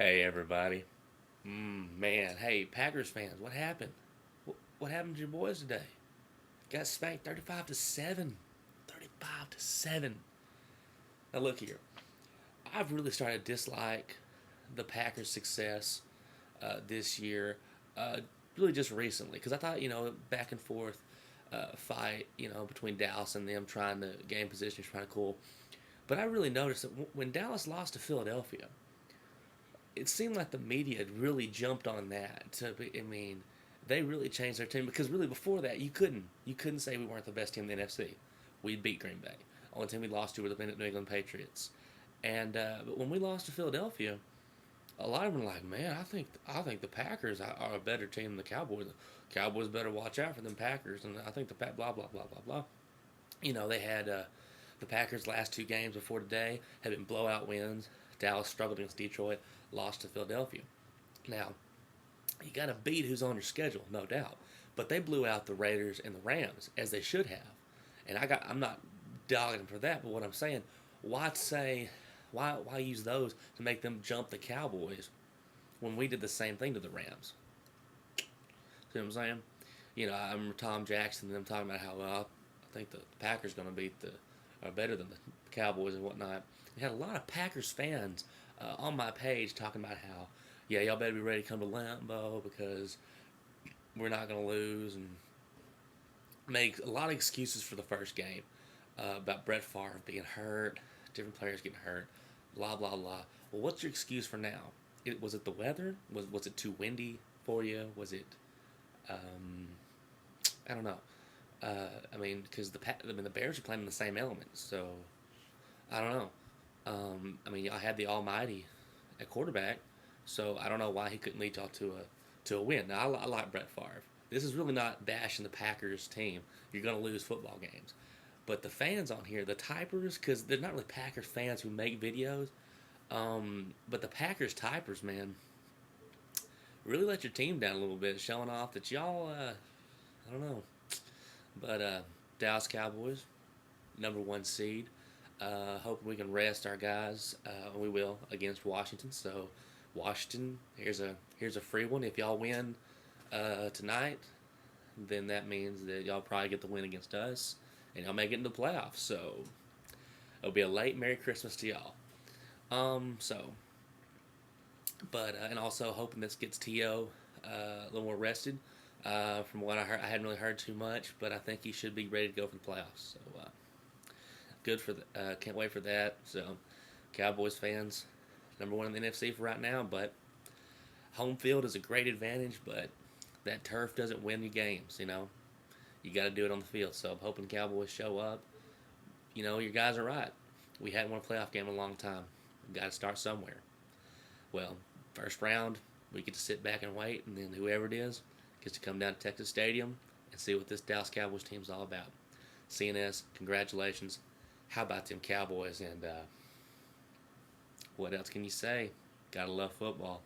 Hey everybody. Man, hey Packers fans, what happened? What happened to your boys today? Got spanked 35 to 7. 35 to 7. Now look here. I've really started to dislike the Packers' success this year, uh, really just recently, because I thought, back and forth fight, between Dallas and them trying to gain position is kind of cool. But I really noticed that when Dallas lost to Philadelphia, it seemed like the media had really jumped on that. They really changed their team because really before that you couldn't say we weren't the best team in the NFC. We beat Green Bay. Only team we lost to were the New England Patriots. And but when we lost to Philadelphia, a lot of them were like, "Man, I think the Packers are a better team than the Cowboys. The Cowboys better watch out for them Packers." And I think the blah blah blah blah blah. They had the Packers' last two games before today have been blowout wins. Dallas struggled against Detroit, lost to Philadelphia. Now, you got to beat who's on your schedule, no doubt. But they blew out the Raiders and the Rams as they should have, and I'm not dogging them for that. But what I'm saying, why say, why use those to make them jump the Cowboys when we did the same thing to the Rams? See what I'm saying? I remember Tom Jackson and them talking about how I think the Packers going to beat the are better than the Cowboys and whatnot. We had a lot of Packers fans on my page talking about how, yeah, y'all better be ready to come to Lambeau because we're not going to lose, and make a lot of excuses for the first game about Brett Favre being hurt, different players getting hurt, blah blah blah. Well, what's your excuse for now? Was it the weather? Was it too windy for you? Was it um, I don't know. Because the Bears are playing in the same elements, so I don't know. Y'all had the Almighty at quarterback, so I don't know why he couldn't lead y'all to a win. Now I like Brett Favre. This is really not bashing the Packers team. You're gonna lose football games, but the fans on here, the typers, because they're not really Packers fans who make videos. But the Packers typers, man, really let your team down a little bit, showing off that y'all. I don't know, but Dallas Cowboys, number one seed. Hoping we can rest our guys. We will against Washington. So, Washington, here's a free one. If y'all win tonight, then that means that y'all probably get the win against us, and y'all make it into the playoffs. So, it'll be a late Merry Christmas to y'all. So, but and also hoping this gets To a little more rested. From what I heard, I hadn't really heard too much, but I think he should be ready to go for the playoffs. So good for can't wait for that. So Cowboys fans, number one in the NFC for right now, but home field is a great advantage, but that turf doesn't win you games. You got to do it on the field. So I'm hoping Cowboys show up. Your guys are right. We hadn't won a playoff game in a long time. We got to start somewhere. Well, first round, we get to sit back and wait, and then whoever it is gets to come down to Texas Stadium and see what this Dallas Cowboys team's all about. CNS, congratulations. How about them Cowboys? And what else can you say? Gotta love football.